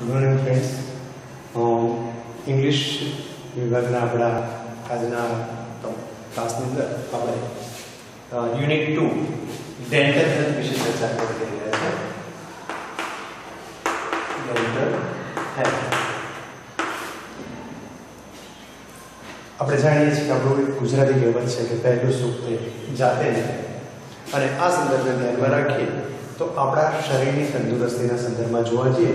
Good morning friends. English વિભાગના આપણા આજના ક્લાસની અંદર આપણે યુનિટ 2 ડેન્ટલ હેલ્થ વિશે ચર્ચા કરી રહ્યા છે. ડેન્ટલ હેલ્થ આપણે જાણીએ છીએ કે આપણું ગુજરાતી કહેવત છે કે પહેલું સુખ તે જાતે જ. અને આ સંદર્ભને ધ્યાનમાં રાખીએ તો આપણા શરીરની તંદુરસ્તીના સંદર્ભમાં જોવા જઈએ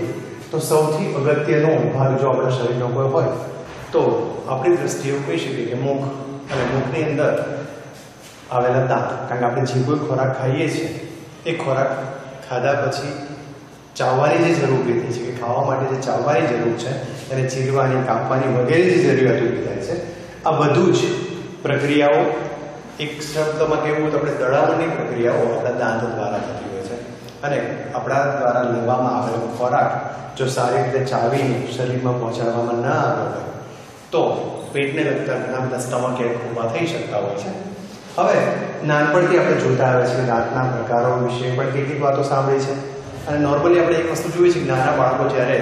તો સૌથી અગત્યનો ભાગ જો આપણા શરીરનો કોઈ હોય તો આપણી દ્રષ્ટિએ કહી શકીએ કે મુખ અને મુખની અંદર આવેલા દાંત. કારણ કે આપણે જે કોઈ ખોરાક ખાઈએ છીએ એ ખોરાક ખાધા પછી ચાવવાની જે જરૂર ઊભી થઈ છે કે ખાવા માટે જે ચાવવાની જરૂર છે એને ચીરવાની, કાપવાની વગેરે જે જરૂરિયાત ઊભી થાય છે, આ બધું જ પ્રક્રિયાઓ એક શબ્દમાં કહેવું તો આપણે દળાવવાની પ્રક્રિયાઓ આપણા દાંત દ્વારા થતી હોય છે. અને આપણા દ્વારા લેવામાં આવેલો ખોરાક જો સારી રીતે ચાવીને શરીરમાં પહોંચાડવામાં ના આવ્યો હોય તો પેટને લગતા ઘણા બધા સ્ટમક એક ઊભા થઈ શકતા હોય છે. હવે નાનપણથી આપણે જોતા આવે છે કે દાંતના પ્રકારો વિશે પણ કેટલીક વાતો સાંભળી છે. અને નોર્મલી આપણે એક વસ્તુ જોઈએ છે કે નાના બાળકો જ્યારે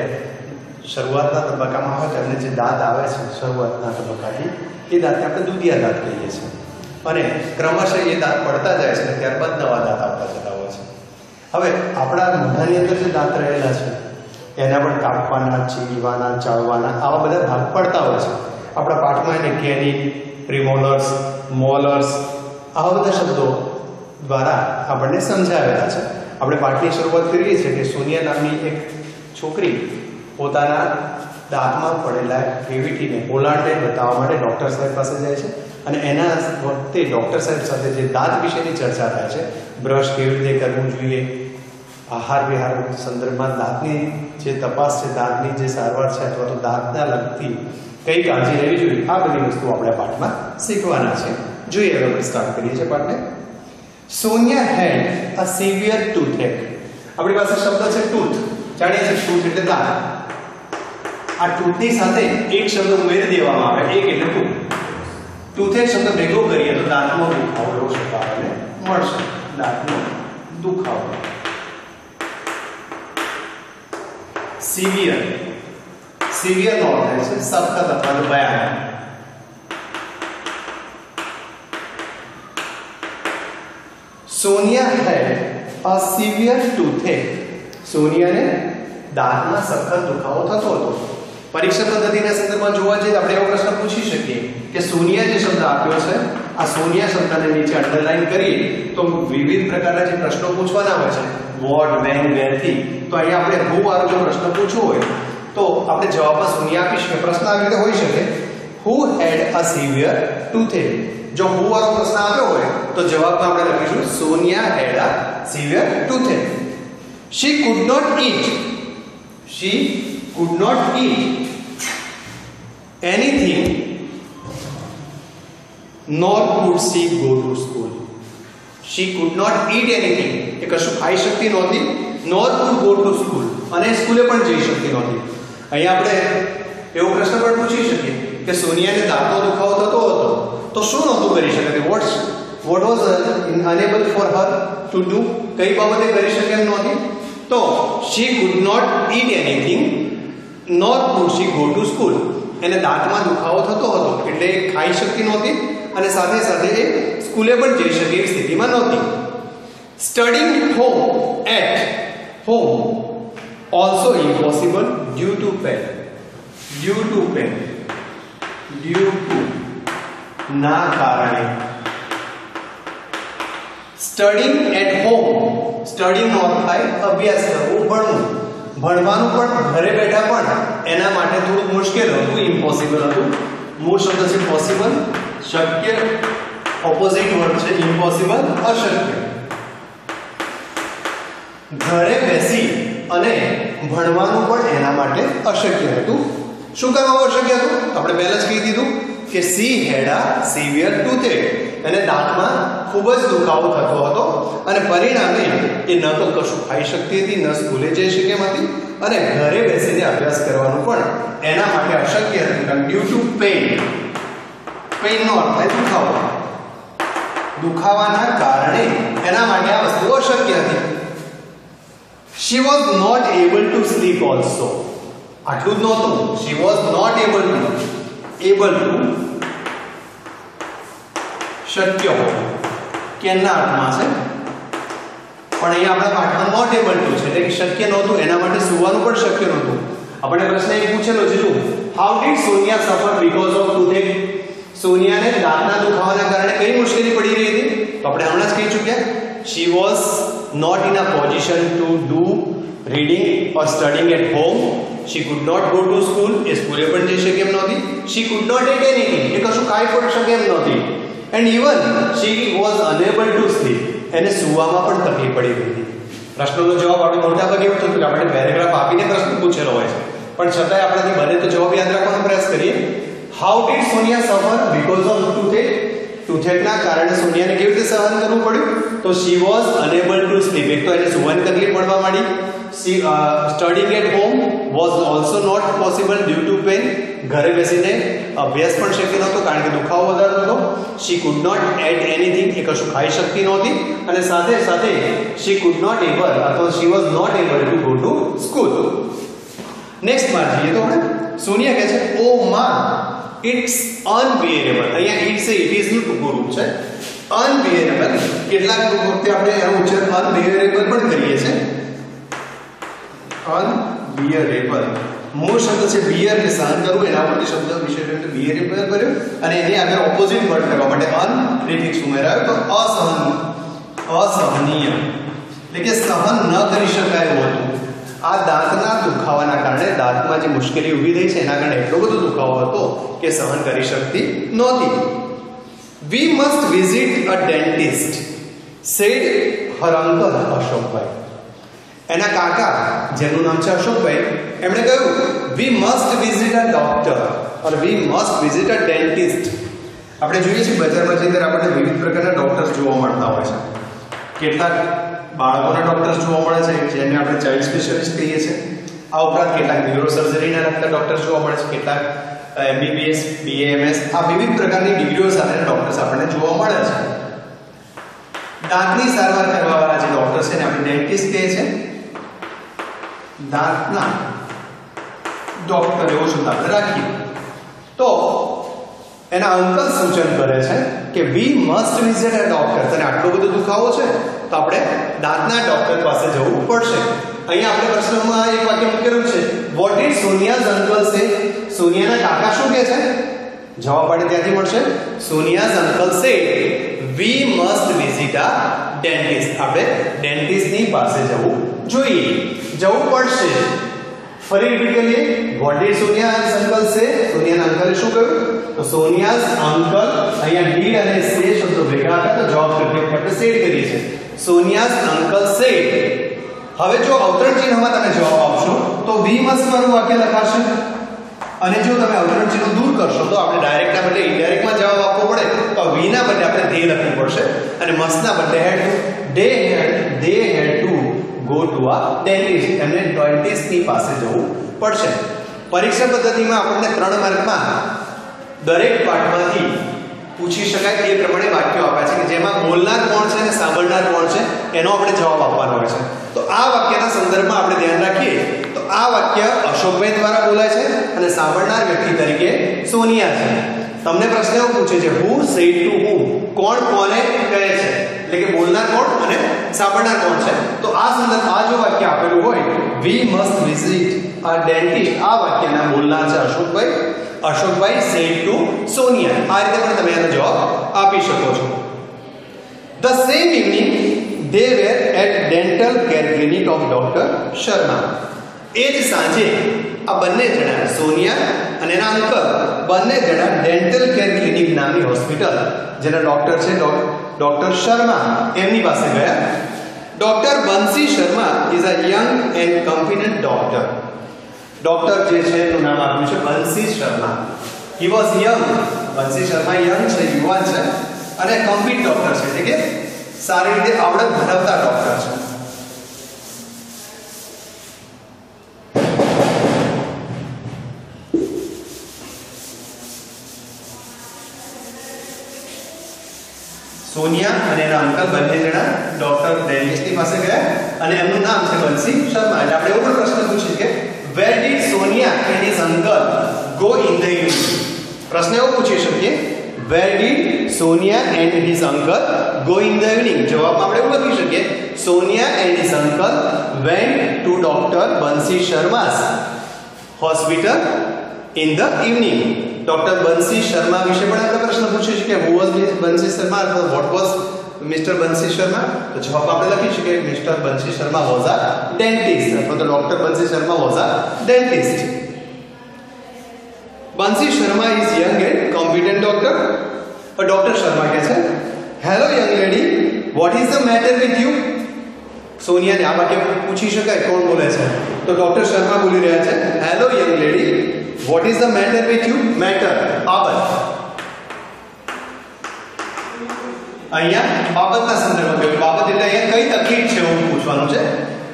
શરૂઆતના તબક્કામાં હોય તો એમને જે દાંત આવે છે શરૂઆતના તબક્કાથી એ દાંતને આપણે દૂધિયા દાંત કહીએ છીએ. અને ક્રમશઃ એ દાંત પડતા જાય છે અને ત્યારબાદ નવા દાંત આવતા જતા હોય છે. હવે આપણા મોઢાની અંદર જે દાંત રહેલા છે એના પણ કાપવાના, ચીરવાના, ચાવવાના આવા બધા ભાગ પડતા હોય છે. આપણા પાઠમાં એને કેનિન, પ્રિમોલર્સ, મોલર્સ આવા બધા શબ્દો દ્વારા આપણને સમજાવેલા છે. આપણે પાઠની શરૂઆત કરીએ છીએ કે સોનિયા નામની એક છોકરી પોતાના દાંતમાં પડેલા કેવિટીને, પોલાણને બતાવવા માટે ડૉક્ટર સાહેબ પાસે જાય છે. અને એના વખતે ડૉક્ટર સાહેબ સાથે જે દાંત વિશેની ચર્ચા થાય છે, બ્રશ કેવી રીતે કરવું જોઈએ, આહાર વિહાર સંદર્ભમાં દાંતની જે તપાસ છે, દાંતની જે સારવાર છે અથવા તો દાંતના લગતી કઈ કાળજી લેવી જોઈએ, આ બધી વસ્તુઓ આપણે પાઠમાં શીખવાના છે. જોઈએ હવે આપણે સ્ટાર્ટ કરીએ છીએ પાઠને. Sonia had a severe ટૂથએક. આપણી પાસે શબ્દ છે ટૂથ. જાણીએ છીએ ટૂથ એટલે દાંત. આ ટૂથની સાથે એક શબ્દ ઉમેરી દેવામાં આવે, એક એટલે ટૂથ. ટૂથએક શબ્દ ભેગો કરીએ તો દાંતનો દુખાવો એવો શબ્દ આપણને મળશે. દાંતનો દુખાવો. સિવિયર. સિવિયર નો અર્થ છે સખત અથવા તો ભયાનક. Sonia had a severe ટૂથએક. સોનિયાને દાંતમાં સખત દુખાવો થતો હતો. પરીક્ષા પદ્ધતિના સંદર્ભમાં જોવા જઈએ આપણે એવો પ્રશ્ન પૂછી શકીએ કે સોનિયા જે શબ્દ આપ્યો છે, આ સોનિયા શબ્દને નીચે અંડરલાઈન કરીએ તો વિવિધ પ્રકારના જે પ્રશ્નો પૂછવાના હોય છે, વોટ, વેન, વેરથી, તો અહીંયા આપણે હુ વાળો જો પ્રશ્ન પૂછવો હોય તો આપણે જવાબમાં સોનિયા આપી શકીએ. પ્રશ્ન આવી રીતે હોઈ શકે, હુ હેડ અ સિવિયર ટૂથએક. જો હુ વાળો પ્રશ્ન આવ્યો હોય તો જવાબમાં આપણે લખીશું Sonia had a severe toothache. She could not eat. શી could not eat anything nor could she go to school. She could not eat anything. એ કશું ખાઈ શકતી નહોતી, nor could go to school, અને સ્કૂલે પણ જઈ શકતી નહોતી. અહીંયા આપણે એવો પ્રશ્ન પણ પૂછી શકીએ કે સોનિયાને દાંતનો દુખાવો થતો હતો તો શું નહોતું કરી શકતી? what was unable for her to do? કઈ બાબતે કરી શકે એમ નહોતી? તો she could not eat anything nor could she go to school. એને દાંતમાં દુખાવો થતો હતો એટલે એ ખાઈ શકતી નહોતી અને સાથે સાથે એ સ્કૂલે પણ જઈ શકે એવી સ્થિતિમાં નહોતી. Studying at home also impossible due to pain. due to ના કારણે. Studying at home. સ્ટડીંગ નો અર્થ થાય અભ્યાસ કરવો, ભણવું. ભણવાનું પણ ઘરે બેઠા પણ એના માટે થોડું મુશ્કેલ હતું, ઇમ્પોસિબલ હતું. મૂળ શબ્દ છે પોસિબલ, શક્ય. ઓપોઝિટ વર્ડ છે ઇમ્પોસિબલ, અશક્ય. ઘરે બેસી અને ભણવાનું પણ એના માટે અશક્ય હતું. શું કરવામાં અશક્ય હતું? આપણે પહેલા જ કહી દીધું કે સી હેડ અ સિવિયર ટૂથએક. એને દાંતમાં ખૂબ જ દુખાવો થતો હતો અને પરિણામે એ ન તો કશું ખાઈ શકતી હતી, ન સ્કૂલે જઈ શકે હતી અને ઘરે બેસીને અભ્યાસ કરવાનું પણ એના માટે અશક્ય હતું. Due to pain. પેઇનનો અર્થ થાય દુખાવો. દુખાવાના કારણે એના માટે આ વસ્તુ અશક્ય હતી. She was not able to sleep also. આટલું જ નહોતું. She was not able to શક્ય હોય કેના અર્થમાં છે, પણ અહીંયા આપણા પાઠમાં નોટ એબલ ટુ છે એટલે કે શક્ય નહોતું, એના માટે સુવાનું પણ શક્ય નહોતું. આપણે પ્રશ્ન એ પૂછેલો છે, જો હાઉ ડીડ સોનિયા સફર બીકોઝ ઓફ ટુથેક? સોનિયાને દાંતના દુખાવાના કારણે કઈ મુશ્કેલી પડી રહી હતી? તો આપણે હમણાં જ કહી ચૂક્યા, she was not in a position to do reading or studying at home. She could not go to school. એ સ્કૂલે પણ જઈ શકે એમ નહોતી. She could not eat anything. એ કશું ખાઈ પણ શકે એમ નહોતી. And even she was unable to sleep. એને સૂવામાં પણ તકલીફ પડી રહી હતી. પ્રશ્નનો જવાબ આપણે મોટા ભાગે એવું થતું કે આપણે પેરેગ્રાફ આપીને પ્રશ્ન પૂછેલો હોય છે, પણ છતાંય આપણાથી બને તો જવાબ યાદ રાખવાનો પ્રયાસ કરીએ. હાઉ ડીડ સોનિયા સફર બીકોઝ ઓફ ટુથેક? ટુથેકના કારણે સોનિયાને કેવી રીતે સહન કરવું પડ્યું? તો she was unable to sleep. એક તો એને સૂવાની તકલીફ પડવા માંડી. Studying at home was also not possible due to pain. ઘરે બેસીને અભ્યાસ પણ શક્ય નહોતો કારણ કે દુખાવો વધારે હતો. She could not eat anything. એ કશું ખાઈ શકતી નહોતી. અને સાથે સાથે she could not able અથવા she was not able to go to school. Next માં જઈએ તો આપણે સોનિયા કહે છે, ઓ માં ઇટ્સ અનબિયરેબલ. અહીંયા ઇટ્સ એ ઇટ ઇઝ નું ટૂંકું રૂપ છે. અનબિયરેબલ કેટલાક વખતે આપણે એનો ઉચ્ચાર અનબિયરેબલ પણ કરીએ છીએ. અનબિયરેબલ મૂળ શબ્દ છે બિયર એટલે સહન કરવું, એના પરથી શબ્દ વિશેષણ બિયરેબલ કર્યો અને એની આગળ ઓપોઝિટ વર્ડ કરવા માટે અન પ્રિફિક્સ ઉમેરાયો તો અસહનીય એટલે કે સહન ન કરી શકાય એવું હતું. આ દાંતના દુખાવાના કારણે દાંતમાં જે મુશ્કેલી ઊભી થઈ છે એના કારણે એટલો બધો દુખાવો હતો કે સહન કરી શકતી નહોતી. We must visit a dentist, said her uncle અશોકભાઈ. એના કાકા જેનું નામ છે અશોકભાઈ, એમણે કહ્યું we must visit a doctor or we must visit a dentist. આપણે જોઈએ છીએ બજારમાં જઈને આપણને વિવિધ પ્રકારના ડોક્ટર્સ જોવા મળતા હોય છે. કેટલાક બાળકોના ડોક્ટર્સ જોવા મળે છે જેને આપણે ચાઇલ્ડ સ્પેશિયાલિસ્ટ કહીએ છીએ. આ ઉપરાંત કેટલાક ન્યુરોસર્જરીના લગતા ડોક્ટર્સ જોવા મળે છે, કેટલાક MBBS, BAMS આ વિવિધ પ્રકારની ડિગ્રીઓ સાથે ડોક્ટર્સ આપણને જોવા મળે છે. દાંતની સારવાર કરવાવાળા જે ડોક્ટર છે ને આપણે ડેન્ટિસ્ટ કહે છે. દાંતના ડોક્ટર એવો શબ્દ આપણે રાખીએ તો એના અંકલ સૂચન કરે છે કે વી મસ્ટ વિઝિટ અ ડોક્ટર. તને આટલો બધો દુખાવો છે તો આપણે દાંતના ડોક્ટર પાસે જવું પડશે. અહીંયા આપણે પ્રશ્નમાં એક વાક્ય મૂકેલું છે, વોટ ડીડ સોનિયાઝ અંકલ સે? સોનિયાના કાકા શું કહે છે? જવાબ આપણે ત્યાંથી મળશે. સોનિયાઝ અંકલ સે વી મસ્ટ વિઝિટ અ ડેન્ટિસ્ટ. આપણે ડેન્ટિસ્ટની પાસે જવું જોઈએ, જવું પડશે. ફરી રિપીટ કરીએ, વોટ ડીડ સોનિયાઝ અંકલ સે? સોનિયાના અંકલે શું કહ્યું? તો સોનિયાઝ અંકલ, અહીંયા ડીડ અને સે શબ્દો ભેગા હતા તો જવાબ કરતી આપણે સેડ કરીએ છીએ. Sonia's uncle said. હવે જો અવતરણ ચિહ્નમાં તમે જવાબ આપશો તો વી મસ્ટ વાળું વાક્ય લખાશે અને જો તમે અવતરણ ચિહ્ન દૂર કરશો તો આપણે ડાયરેક્ટ ના બદલે ઇનડાયરેક્ટમાં જવાબ આપવો પડે. તો વી ના બદલે આપણે ધે લખવું પડશે અને મસ્ટ ના બદલે હેડ two. they had to go to a dentist. એમને ડેન્ટિસ્ટની પાસે જવું પડશે. પરીક્ષા પદ્ધતિમાં આપણને 3 માર્કમાં દરેક પાઠમાંથી પૂછી શકાય એ પ્રમાણે વાક્યો આપ્યા છે કે જેમાં બોલનાર કોણ છે અને સાંભળનાર કોણ છે એનો આપણે જવાબ આપવાનો હોય છે. તો આ વાક્યના સંદર્ભમાં આપણે ધ્યાન રાખીએ તો આ વાક્ય અશોકભાઈ દ્વારા બોલાય છે અને સાંભળનાર વ્યક્તિ તરીકે સોનિયા છે. તમને પ્રશ્ન એવો પૂછે છે હુ સેડ ટુ હુ? કોણ કોને કહે છે, એટલે કે બોલનાર કોણ અને સાંભળનાર કોણ છે. તો આ સંદર્ભ આ જો વાક્ય આપેલું હોય we must visit a dentist, આ વાક્યના બોલનાર છે અશોકભાઈ. Ashokbhai said to Sonia. આ રીતે પણ તમે આનો જવાબ આપી શકો છો. The same evening they were at dental care clinic of Dr. Sharma. એ જ સાંજે આ બંને જણા સોનિયા અને એના અંકલ બંને જણા ડેન્ટલ કેર ક્લિનિક નામની હોસ્પિટલ જેના ડોક્ટર છે ડોક્ટર શર્મા એમની પાસે ગયા. Doctor Bansi Sharma is a young and confident doctor. Doctor જે છે એનું નામ આપ્યું છે Bansi Sharma. He was young. Bansi Sharma young છે, યુવાન છે અને કોમ્પિટન્ટ ડોક્ટર છે, એટલે કે સારી રીતે આવડત ધરાવતા ડોક્ટર છે. સોનિયા અને એના અંકલ બંને જણા ડોક્ટર ડેન્ટિસ્ટની પાસે ગયા અને એમનું નામ છે બંસી શર્મા. એટલે આપણે એવો પણ પ્રશ્ન પૂછીએ કે Where did Sonia and his uncle go in the evening? પ્રશ્ન એવો પૂછી શકીએ, Where did Sonia and his uncle go in the evening? જવાબમાં આપણે એવું લખી શકીએ, Sonia and his uncle went to Dr. Bansi Sharma's hospital in the evening. Doctor Bansi Sharma વિશે પણ આપણે પ્રશ્ન પૂછી શકીએ, Who was Bansi Sharma? અથવા What was Mr. Bansi Sharma? તો જવાબ આપણે લખી શકીએ, Mr. Bansi Sharma was a dentist. અથવા તો Dr. Bansi Sharma was a dentist. Bansi Sharma is young and competent doctor. और डॉक्टर शर्मा કહે છે, Hello young lady, what is the matter with you? Sonia ને આ વાક્ય પૂછી શકાય, કોણ બોલે છે? તો ડોક્ટર શર્મા બોલી રહ્યા છે, Hello young lady, what is the matter with you? Matter બાબત. અહીંયા બાબતના સંદર્ભમાં કહ્યું, બાબત એટલે અહીંયા કઈ તકલીફ છે એવું પૂછવાનું છે.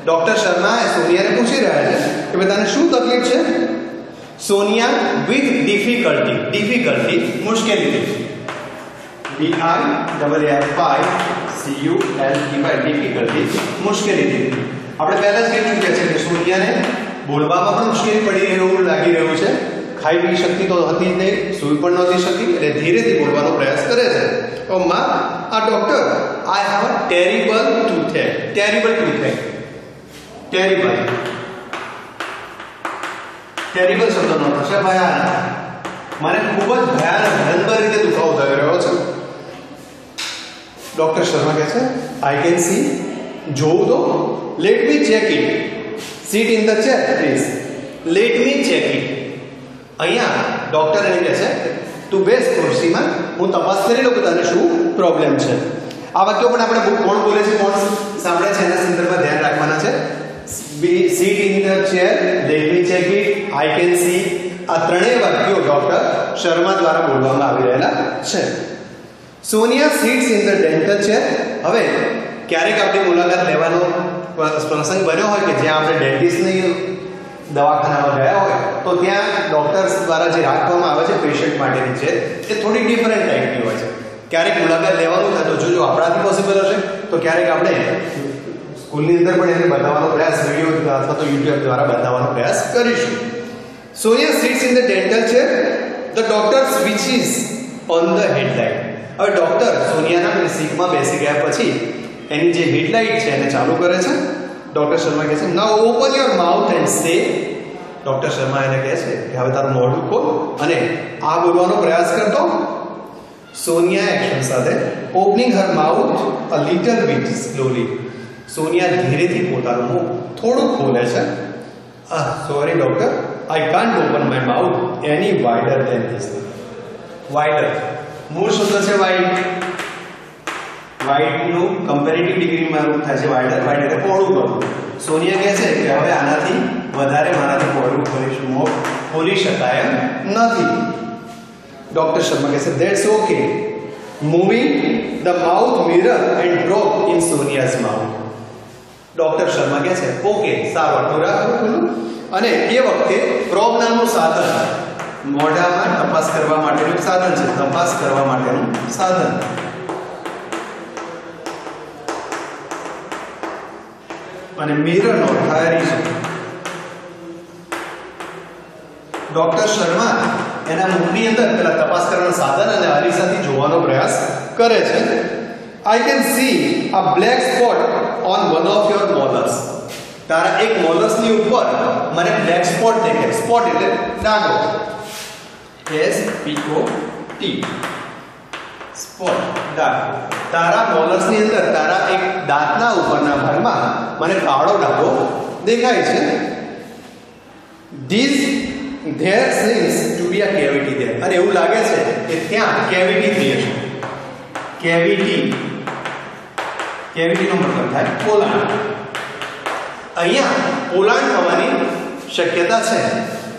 ડોક્ટર શર્મા એ સોનિયાને પૂછી રહ્યા છે કે ભાઈ તને શું તકલીફ છે? સોનિયા with difficulty, difficulty મુશ્કેલી. DIFFICULTY difficulty મુશ્કેલી. આપણે પહેલા જ કહી ચૂક્યા છે કે સોનિયાને બોલવામાં પણ મુશ્કેલી પડી એવું લાગી રહ્યું છે. ખાઈ પી શકતી તો હતી જ નહીં, સૂઈ પણ નહોતી શકતી, એટલે ધીરેથી બોલવાનો પ્રયાસ કરે છે. તો માં, આ doctor, I have a terrible toothache. Terrible toothache, terrible, terrible શબ્દનો અર્થ છે ભયાનક. મને ખૂબ જ ભયાનક ભયંકર રીતે દુખાવો થઈ રહ્યો છે. ડોક્ટર શર્મા કહે છે, આઈ કેન સી, જોઉં તો, let me check it. Sit in the chair please. Let me check it. અહીંયા ડોક્ટર એને કહે છે, તું બેસ ખુરશીમાં, હું તપાસ કરી લઉં કે તને શું પ્રોબ્લેમ છે. આ વાક્યો પણ આપણે કોણ બોલે છે, કોણ સાંભળે છે એના સંદર્ભમાં ધ્યાન રાખવાના છે. Sit in the chair, let me check it, I can C, આ ત્રણેય વાક્યો ડોક્ટર શર્મા દ્વારા બોલવામાં આવી રહેલા છે. Sonia sits in the dental chair. હવે ક્યારેક આપણી મુલાકાત લેવાનો પ્રસંગ બન્યો હોય કે જ્યાં આપણે ડેન્ટિસ્ટની દવાખાનામાં ગયા હોય તો ત્યાં ડોક્ટર્સ દ્વારા જે રાખવામાં આવે છે પેશન્ટ માટેની ચેર એ થોડી ડિફરન્ટ ટાઈપની હોય છે. ક્યારેક મુલાકાત લેવાનું થાય તો જો આપણાથી પોસિબલ હશે તો ક્યારેક આપણે સ્કૂલની અંદર પણ એને બતાવવાનો પ્રયાસ, વિડીયો અથવા તો યુટ્યુબ દ્વારા બતાવવાનો પ્રયાસ કરીશું. Sonia sits in the dental chair, the doctor switches on the headlight. હવે ડોક્ટર સોનિયાના સીટમાં બેસી ગયા પછી એની જે હેડલાઇટ છે એને ચાલુ કરે છે. ડોક્ટર શર્મા કહે છે, now open your mouth and say. Doctor Sharma એને કહે છે કે હવે તારું મોઢું ખોલ અને આ બોલવાનો પ્રયાસ કરતો. સોનિયા એક્શન સાથે opening her mouth a little bit slowly. Sonia ધીરેથી પોતાનું મોં થોડું ખોલે છે. Sorry doctor, I can't open my mouth any wider than this. Wider મૂળ શબ્દ છે વાઇડ. વાઇડનું કમ્પેરેટિવ ડિગ્રીમાં રૂપ થાય છે વાઇડર. વાઇડ એટલે પહોળું કરવું. સોનિયા કહે છે કે હવે આનાથી વધારે મારાથી પહોળું ખોલી શકાય એમ નથી. ડોક્ટર શર્મા કહે છે, that's okay, moving the mouth mirror and drop in Sonia's mouth. Doctor Sharma કહે છે, ઓકે, સારું, આટલું રાખો. અને એ વખતે પ્રોબ નામનું સાધન, મોઢામાં તપાસ કરવા માટેનું સાધન છે, તપાસ કરવા માટેનું સાધન. અને મિરરનો ઠારી છે. ડોક્ટર શર્મા એના મુખની અંદર પેલા તપાસ કરવાનું સાધન અને અરીસાથી જોવાનો પ્રયાસ કરે છે. I can see a black spot on one of your molars. તારા એક મોલર્સની ઉપર મને બ્લેક સ્પોટ દેખાય. સ્પોટ એટલે ડાઘો. SPOT, spot, ડાઘો. તારા મોલર્સની અંદર તારા એક દાંતના ઉપરના ભાગમાં મને કાળો ડાઘો દેખાય છે. There seems to be a cavity there. અને એવું લાગે છે કે ત્યાં કેવિટી થઈ છે. કેવિટીનો મતલબ થાય પોલાણ. અહીંયા પોલાણ થવાની શક્યતા છે.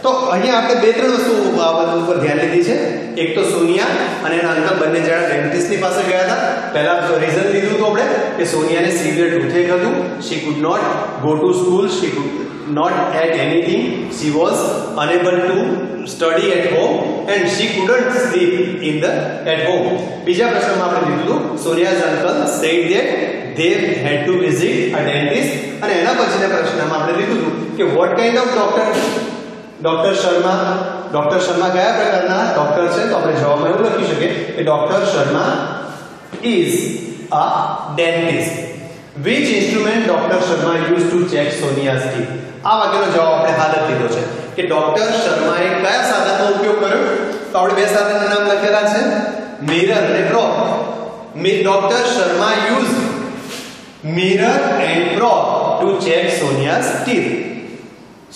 તો અહીંયા આપણે બે ત્રણ વસ્તુ બાબત ઉપર ધ્યાન લીધી છે. એક તો સોનિયા અને એના અંકલ બંને જણા ડેન્ટિસ્ટની પાસે ગયા હતા. પહેલા રીઝન લીધું તો આપણે કે સોનિયાને સિવિયર ટૂથેક હતું. She could not go to school, she could not eat anything she was unable to study at home and she couldn't sleep in the at home. બીજા પ્રશ્નમાં આપણે લીધું સોનિયા's uncle said that they had to visit a dentist અને એના પછીના પ્રશ્નમાં આપણે લીધું કે what kind of doctor doctor Sharma કયા પ્રકારના ડોક્ટર છે તો આપણે જવાબમાં એવું લખી શકીએ કે doctor Sharma is a dentist. Which instrument Dr. Sharma used to check Sonia's teeth? આ વાક્યનો જવાબ આપણે હાલ જ લીધો છે કે ડોક્ટર શર્માએ કયા સાધનનો ઉપયોગ કર્યો તો આપણે બે સાધનના નામ લખેલા છે મિરર અને probe. Doctor Sharma used mirror and probe to check Sonia's teeth.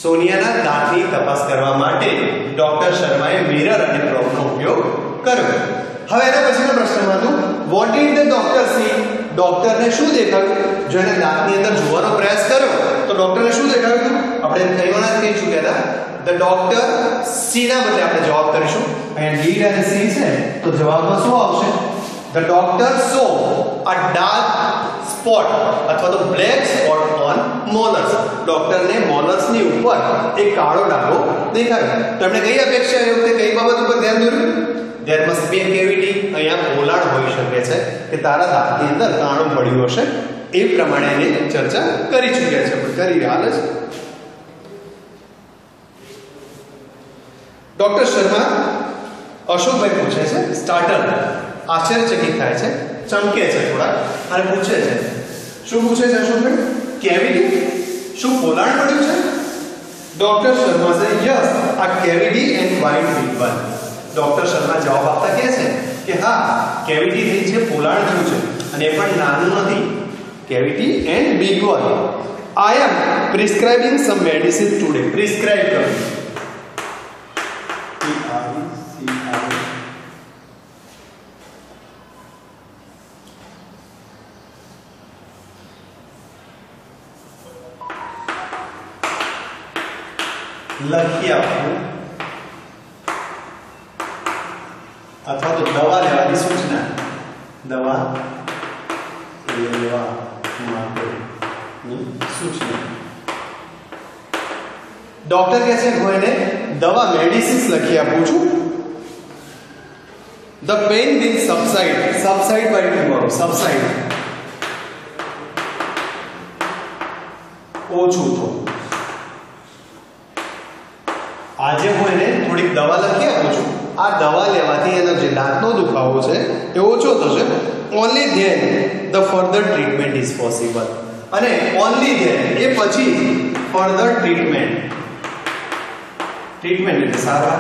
સોનિયાના દાંતની તપાસ કરવા માટે ડોક્ટર શર્માએ મિરર અને પ્રોબનો ઉપયોગ કર્યો. હવે એના પછીનો પ્રશ્નમાં હતું what did the doctor see? ડોક્ટરને શું દેખાયું? જો એને દાંતની અંદર જોવાનો પ્રયાસ કર્યો તો ડોક્ટરને શું દેખાયું? આપણે કહેવાના જ કહી ચૂક્યા હતા the doctor see ના બદલે આપણે જવાબ કરીશું અહીંયા did અને see છે તો જવાબમાં શું આવશે? the doctor saw a dark spot અથવા તો black spot on molars. ડોક્ટરને મોલર્સ ની ઉપર એક કાળો ડાઘો દેખાયો. તમને કઈ અપેક્ષા એ વખતે કઈ બાબત ઉપર ધ્યાન દોર્યું? there must be a cavity. અહીંયા પોલાણ હોઈ શકે છે કે તારા દાંતની અંદર કાણું પડ્યું હશે એ પ્રમાણે એની ચર્ચા કરી ચૂક્યા છે પણ કરી હાલ જ. ડોક્ટર શર્મા અશોકભાઈ પૂછે છે સ્ટાર્ટર આશ્ચર્યચકિત થાય છે ચમકે છે થોડા અને પૂછે છે શું પૂછે છે અશોકભાઈ? કેવિટી? શું પોલાણ પડ્યું છે? Doctor Sharma say yes a cavity and white big one. Doctor Sharma જવાબ આપતા કહે છે કે હા કેવિટી થઈ છે પોલાણ થયું છે અને એ પણ નાનું નથી cavity and big one. I am prescribing some medicine today. Prescribe કરો લખી આપવું અથવા તો દવા લેવાની સૂચના. દવા લેવા માટેની સૂચના. ડોક્ટર કહે છે હું એને દવા મેડિસિન્સ લખી આપું છું. the pain will subside by tomorrow. subside ઓછું થવું. આજે હું એને થોડીક દવા લખી આપું છું. આ દવા લેવાથી એનો જે દાંતનો દુખાવો છે એ ઓછો થશે. only then the further treatment is possible. અને only then એ પછી further treatment એટલે સારવાર.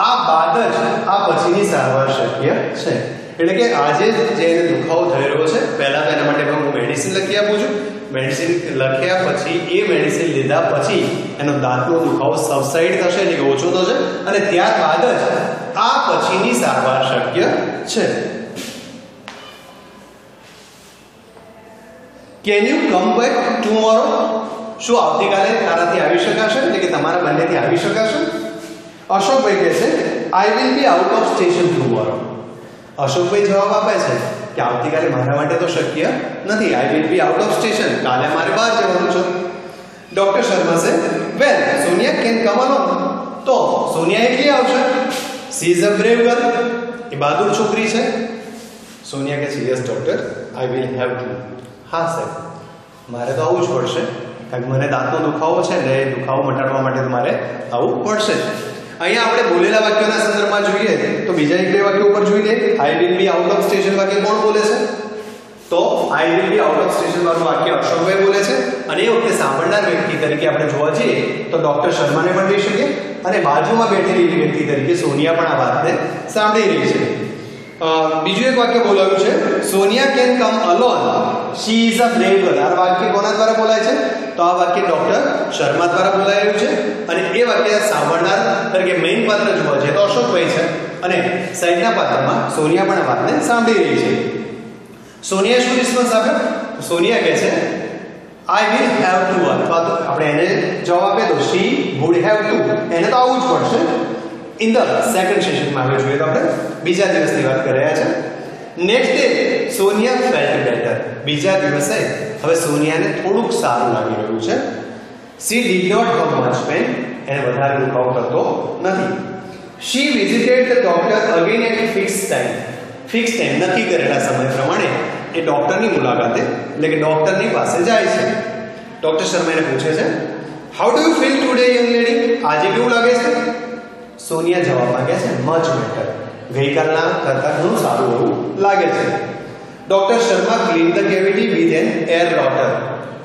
આ બાદ જ આ પછીની સારવાર શક્ય છે. એટલે કે આજે જે એને દુખાવો થઈ રહ્યો છે પહેલા તો એના માટે હું મેડિસિન લખી આપું છું. મેડિસિન લખ્યા પછી એ મેડિસિન લીધા પછી એનો દાંતનો દુખાવો સબસાઇડ થશે એટલે કે ઓછો થશે અને ત્યારબાદ જ આ પછીની સારવાર શક્ય છે. Can you come back tomorrow? શું આવતીકાલે તારાથી આવી શકાશે એટલે કે તમારા બંનેથી આવી શકાશે? અશોકભાઈ કહે છે I will be out of station tomorrow. અશોકભાઈ જવાબ આપે છે કે આવતીકાલે મારા માટે તો શક્ય નથી. I will be out of station. કાલે મારે બહાર જવાનું છે. Doctor Sharma say well Sonia can come alone. તો સોનિયા એકલી આવશે. She is a brave girl. એ બહાદુર છોકરી છે. સોનિયા કહે છે yes doctor I will have to. હા સાહેબ મારે તો આવવું જ પડશે કારણ કે મને દાંતનો દુખાવો છે ને એ દુખાવો મટાડવા માટે તો મારે આવવું પડશે. અહીંયા આપણે બોલેલા વાક્યોના સંદર્ભમાં જોઈએ તો બીજા એક બે વાક્યો ઉપર જોઈ લઈએ. આઈ will be out of station વાક્ય કોણ બોલે છે? તો આઈ will be out of station વાળું વાક્ય અશોકભાઈ બોલે છે અને એ વખતે સાંભળનાર વ્યક્તિ તરીકે આપણે જોવા જઈએ તો ડોક્ટર શર્માને પણ લઈ શકીએ અને બાજુમાં બેઠેલી વ્યક્તિ તરીકે સોનિયા પણ આ વાતને સાંભળી રહી છે. બીજું એક વાક્ય બોલાવ્યું છે Sonia can come alone she is a brave girl. આ વાક્ય કોના દ્વારા બોલાય છે? તો આ વાક્ય ડોક્ટર શર્મા દ્વારા બોલાયું છે અને એ વાક્ય સાંભળનાર તરીકે મેઇન પાત્ર જોવા છે તો અશોકભાઈ છે અને સાઈડના પાત્રમાં સોનિયા પણ આ વાતને સાંભળી રહી છે. સોનિયા શું રિસ્પોન્સ આપ્યો? સોનિયા કહે છે આઈ વિલ હેવ ટુ. અથવા તો આપણે એને જવાબ આપે તો શી વુડ હેવ ટુ. એને તો આવવું જ પડશે. ઇન ધ સેકન્ડ સેશનમાં હવે જોઈએ તો આપણે બીજા દિવસની વાત કરી રહ્યા છે. Next day Sonia felt better. બીજા દિવસે હવે સોનિયાને થોડુંક સારું લાગી રહ્યું છે. She did not have much pain. એને વધારે દુખાવો કરતો નથી. She visited the doctor again at fixed time. Fix time નક્કી કરેલા સમય પ્રમાણે એ ડોક્ટરની મુલાકાતે એટલે કે ડોક્ટરની પાસે જાય છે. ડોક્ટર શર્માને પૂછે છે, how do you feel today young lady? આજે કેવું લાગે છે? સોનિયા જવાબ માંગે છે, મચ બેટર. ગઈકાલના કરતાં ઘણું સારું એવું લાગે છે. Doctor Sharma clean the cavity with an air rotor.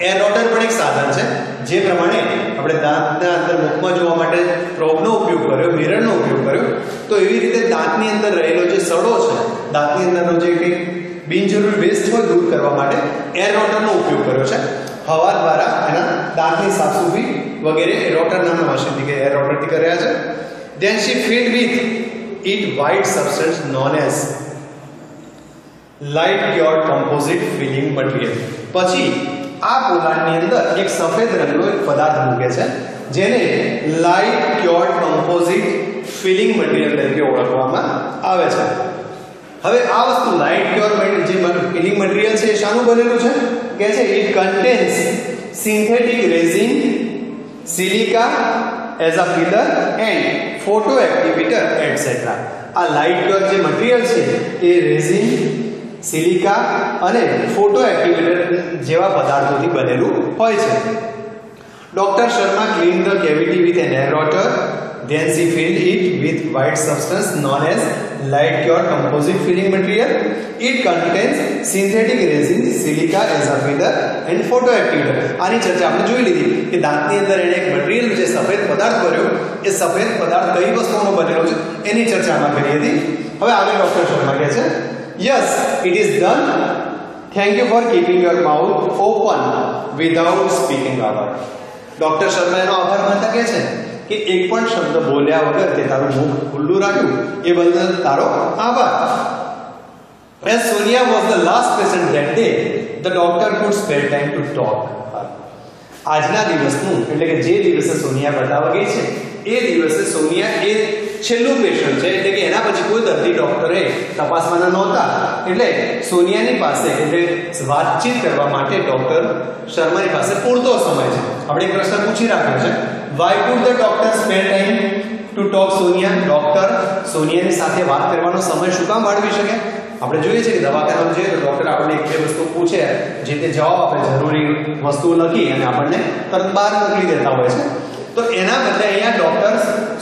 Air rotor પણ એક સાધન છે જે પ્રમાણે આપણે દાંતના અંદર મુખમાં જોવા માટે પ્રોબનો ઉપયોગ કર્યો, મિરરનો ઉપયોગ કર્યો, તો એવી રીતે દાંતની અંદર રહેલો જે સડો છે, દાંતની અંદરનો જે કંઈક બિનજરૂરી વેસ્ટ હોય દૂર કરવા માટે એર રોટરનો ઉપયોગ કર્યો છે. હવા દ્વારા એના દાંતની સાફસૂફી વગેરે રોટર નામના મશીનથી કે એર રોટરથી કર્યા છે. Then she filled with it white substance known as light cured composite filling material. પછી આ પોલાણની અંદર એક સફેદ રંગનો એક પદાર્થ મૂકે છે જેને light cured composite feeling material તરીકે ઓળખવામાં આવે છે. હવે આ વસ્તુ લાઇટ ક્યોર જે ફિલિંગ મટીરીયલ છે એ શાનું બનેલું છે? કે છે it contains synthetic resin, silica as a filler and photo activator etcetera. આ લાઇટ ક્યોર જે મટીરીયલ છે એ રેઝિન, સિલિકા અને ફોટો એક્ટિવેટર જેવા પદાર્થોથી બનેલું હોય છે. Doctor Sharma clean the cavity with an air rotor. Then she filled it with white substance known as light cured composite filling material. It contains synthetic resin, silica as a filler and photoactivator. આની ચર્ચા આપણે જોઈ લીધી કે દાંતની અંદર એને એક material જે સફેદ પદાર્થ ભર્યો, એ સફેદ પદાર્થ કઈ વસ્તુનો બનેલો છે એની ચર્ચામાં કરી હતી. હવે આગળ ડોક્ટર શર્મા કહે છે, yes, it is done. Thank you for keeping your mouth open without speaking a word. Doctor Sharma એનો આભાર માનતા કહે છે કે એક પણ શબ્દ બોલ્યા વગર તે તારું મુખ ખુલ્લું રાખ્યું એ બદલ તારો આભાર. As Sonia was the last patient that day, the doctor could spare time to talk her. આજના દિવસનું એટલે કે જે દિવસે સોનિયા બતાવવા ગઈ છે એ દિવસે સોનિયા એ છેલ્લું પેશન્ટ છે એટલે કે એના પછી કોઈ દર્દી ડોક્ટરે તપાસવાના નહોતા એટલે સોનિયાની પાસે એટલે વાતચીત કરવા માટે ડોક્ટર શર્માની પાસે પૂરતો સમય છે. આપણે એક પ્રશ્ન પૂછી રાખ્યો છે, why could the doctor spare time to talk Sonia? Doctor સોનિયાની સાથે વાત કરવાનો સમય શું કામ વાળવી શકે? આપણે જોઈએ છે કે દવાખાનામાં જઈએ તો ડોક્ટર આપણને એક બે વસ્તુ પૂછે, જે તે જવાબ આપે, જરૂરી વસ્તુઓ લખી અને આપણને તરત બહાર મોકલી દેતા હોય છે. તો એના બદલે અહીંયા ડોક્ટર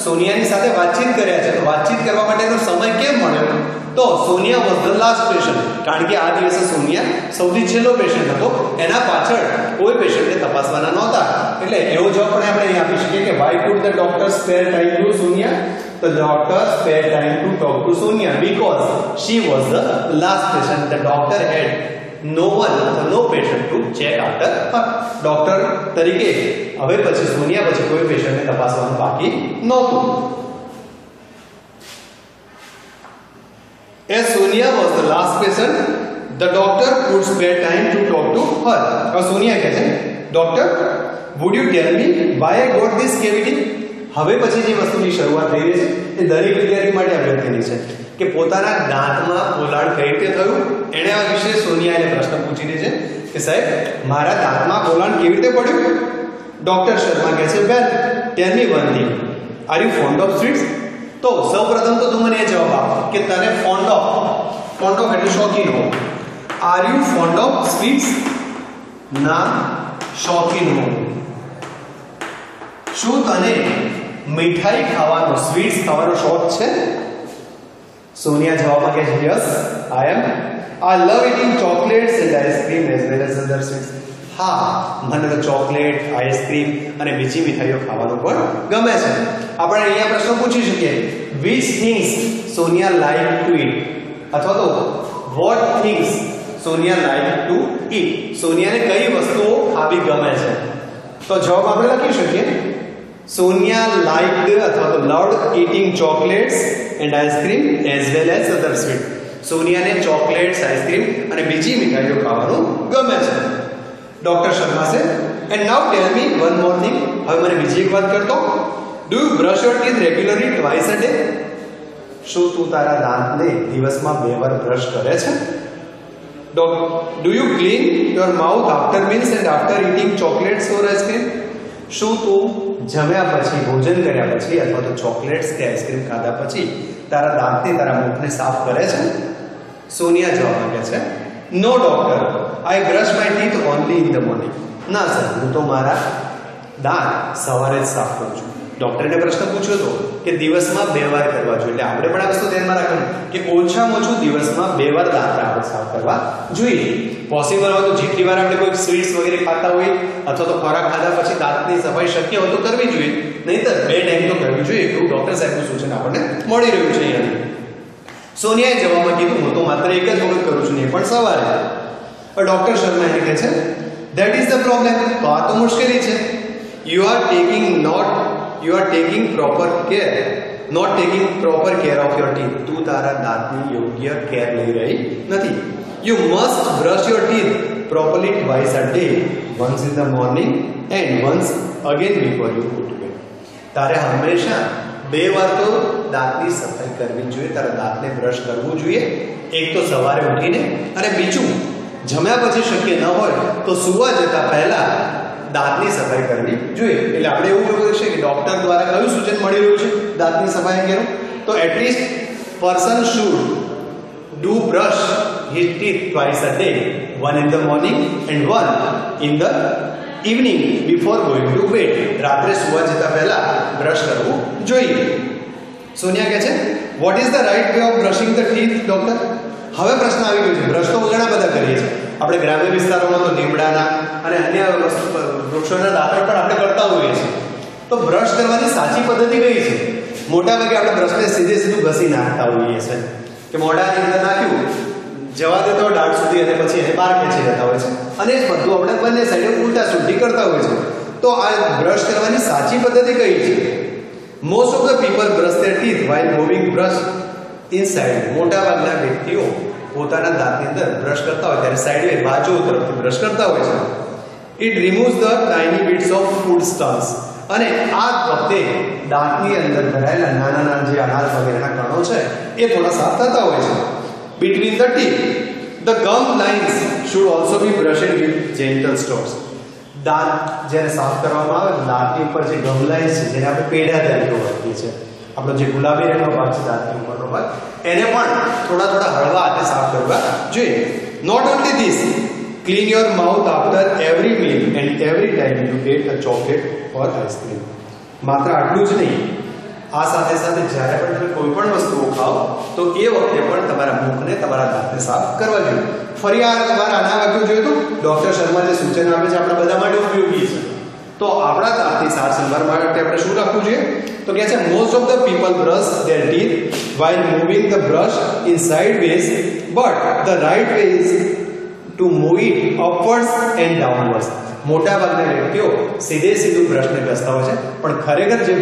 સોનિયાની સાથે વાતચીત કર્યા છે. તો વાતચીત કરવા માટેનો સમય કેમ મળ્યો? તો Sonia was the last patient, કારણ કે આ દિવસે સોનિયા સૌથી છેલ્લો પેશન્ટ હતો. એના પાછળ કોઈ પેશન્ટને તપાસવાના નહોતા એટલે એવો જવાબ પણ આપણે અહીં આપી શકીએ કે why could the doctor spare time to Sonia? The doctor spared time to talk to Sonia because she was the last patient. The doctor had no patient to check after her. Doctor તરીકે હવે પછી સોનિયા પછી કોઈ પેશન્ટને તપાસવાનું બાકી નહોતું. As Sonia was the last patient, the doctor could spare time to talk to her. और सोनिया કહે છે, doctor, would you tell me why I got this cavity? હવે પછી જે વસ્તુની શરૂઆત થઈ રહી છે એ દરેક વિદ્યાર્થી માટે અગત્યની છે કે પોતાના દાંતમાં પોલાણ કઈ રીતે થયું એને આ વિશે સોનિયાએ પ્રશ્ન પૂછી દે છે કે સાહેબ મારા દાંતમાં પોલાણ કેવી રીતે પડ્યું? ડોક્ટર શર્મા કહે છે, well tell me one thing, are you fond of sweets? તો સૌપ્રથમ તો તું મને એ જવાબ આપ કે તને ફોન્ડ ઓફ એટલે શોખીન હો. R you fond of sweets? ના, શોખીન હો. શું તને મીઠાઈ ખાવાનો, સ્વીટ્સ ખાવાનો શોખ છે? સોનિયા જવાબમાં કહે છે, yes I am. I love eating chocolates and ice cream as well as other sweets. હા, મને તો ચોકલેટ, આઈસ્ક્રીમ અને બીજી મીઠાઈઓ ખાવાનું પણ ગમે છે. આપણે અહીંયા પ્રશ્ન પૂછી શકીએ, which things Sonia like to eat? અથવા તો what things Sonia like to eat? સોનિયાને કઈ વસ્તુઓ ખાવી ગમે છે? તો જવાબ આપણે લખી શકીએ, Sonia liked અથવા તો loved eating chocolates and ice cream as well as other sweets. સોનિયાને ચોકલેટ્સ, આઈસ્ક્રીમ અને બીજી મીઠાઈઓ ખાવાનું ગમે છે. ડોક્ટર શર્મા છે, and now tell me one more thing. હવે મને બીજી એક વાત કરતો, do you brush your teeth regularly twice a day? શું તું તારા દાંતને દિવસમાં 2 વાર બ્રશ કરે છે? Do you clean your mouth after meals and after eating chocolates or ice cream? શું તું જમ્યા પછી, ભોજન કર્યા પછી અથવા તો ચોકલેટ્સ કે આઈસ્ક્રીમ ખાધા પછી તારા દાંતને, તારા મુખને સાફ કરે છે? સોનિયા જવાબ આપે છે, no doctor, I brush my teeth only in the morning. ના સર, હું તો મારા દાંત સવારે જ સાફ કરું છું. ડોક્ટરને પ્રશ્ન પૂછ્યો હતો કે દિવસમાં 2 વાર કરવા જોઈએ. એટલે આપણે પણ આ વસ્તુ ધ્યાનમાં રાખવાનું કે ઓછામાં ઓછું દિવસમાં 2 વાર દાંત આપણે સાફ કરવા જોઈએ. પોસિબલ હોય તો જેટલી વાર આપણે કોઈ સ્વીટ્સ વગેરે ખાતા હોય અથવા તો ખોરાક ખાધા પછી દાંતની સફાઈ શક્ય હોય તો કરવી જોઈએ, નહીંતર 2 ટાઈમ તો કરવી જોઈએ. એવું ડોક્ટર સાહેબનું સૂચન આપણને મળી રહ્યું છે અહીંયા. સોનિયાએ જવાબમાં કીધું, હું તો માત્ર એક જ વખત કરું છું, એ પણ સવારે. પણ ડોક્ટર શર્મા એને કહે છે, ધેટ ઇઝ ધ પ્રોબ્લેમ. તો આ તો મુશ્કેલી છે. You are taking proper care, not taking proper care of your teeth. તું તારા દાંતની યોગ્ય કેર લઈ રહી નથી. You must brush your teeth properly twice a day, once in the morning and once again before you go to bed. તારે હંમેશા 2 વાર તો દાંતની સફાઈ કરવી જોઈએ, તારા દાંતને બ્રશ કરવું જોઈએ. એક તો સવારે ઉઠીને, અને બીજું જમ્યા પછી શક્ય ન હોય તો સૂવા જતા પહેલા દાંતની સફાઈ કરવી જોઈએ. એટલે આપણે એવું કહ્યું છે કે ડોક્ટર દ્વારા કયું સૂચન મળી રહ્યું છે દાંતની સફાઈ અંગેનું? તો at least person should do brush his teeth twice a day, one in the morning and one in the evening before going to bed. રાત્રે સૂવા જતા પહેલા બ્રશ કરવું જોઈએ. સોનિયા કહે છે, what is the right way of brushing the teeth doctor? હવે પ્રશ્ન આવી ગયો છે. બ્રશ તો ઘણા બધા કરીએ છીએ આપણે ગ્રામ્ય વિસ્તારોમાં, તો લીમડાના અને અન્ય વૃક્ષોના દાંતણ પણ આપણે કરતા હોઈએ છીએ. તો બ્રશ કરવાની સાચી પદ્ધતિ કઈ છે? મોટાભાગે આપણે બ્રશને સીધું ઘસી નાખતા હોઈએ છીએ કે મોઢાની અંદર નાખ્યું, જવા દેતો દાંત સુધી અને પછી એને બહાર ખેંચી લેતા હોય છે, અને એ બધું આપણે બંને સાઈડે ઉલટા સુલટી કરતા હોય છે. તો આ બ્રશ કરવાની સાચી પદ્ધતિ કઈ છે? Most of the people brush there teeth while moving brush inside. મોટાભાગના વ્યક્તિઓ પોતાના દાંતની અંદર બ્રશ કરતા હોય ત્યારે સાઇડવે, બાજુ તરફથી બ્રશ કરતા હોય છે. It રિમૂવ્સ the tiny bits of food Stearns. અને આ વખતે દાંતની અંદર ભરાયેલા નાના નાના જે અનાજ વગેરેના કણો છે એ થોડા સાફ થતા હોય છે. Between the teeth the gum lines should also be brushed with gentle strokes. દાંત જ્યારે સાફ કરવામાં આવે તો દાંતની ઉપર જે ગમ લાઇન્સ છે, જેને આપણે પેઢા તરીકે ઓળખીએ છીએ, આપણો જે ગુલાબી રંગનો ભાગ છે દાંતની ઉપરનો ભાગ, એને પણ થોડા હળવા હાથે સાફ કરવા જોઈએ. Not only this, clean your mouth after every meal and every time you ate a chocolate or ice cream. માત્ર આટલું જ નહીં, આ સાથે સાથે જ્યારે પણ તમે કોઈ પણ વસ્તુઓ ખાઓ તો એ વખતે પણ તમારા મુખને, તમારા દાંતને સાફ કરવા જોઈએ. ફરી તમારે આના વાક્યો જોઈએ તો ડોક્ટર શર્મા જે સૂચન આપે છે આપણા બધા માટે ઉપયોગી છે. તો આપણા દાંતની સાર સંભાળ માટે આપણે શું રાખવું જોઈએ? તો કહે છે, most of the people brush there teeth while moving the brush in sideways, but the right way is to move it upwards and downwards. મોટાભાગના વ્યક્તિઓ સીધું બ્રશને ઘસતા હોય છે, પણ ખરેખર જે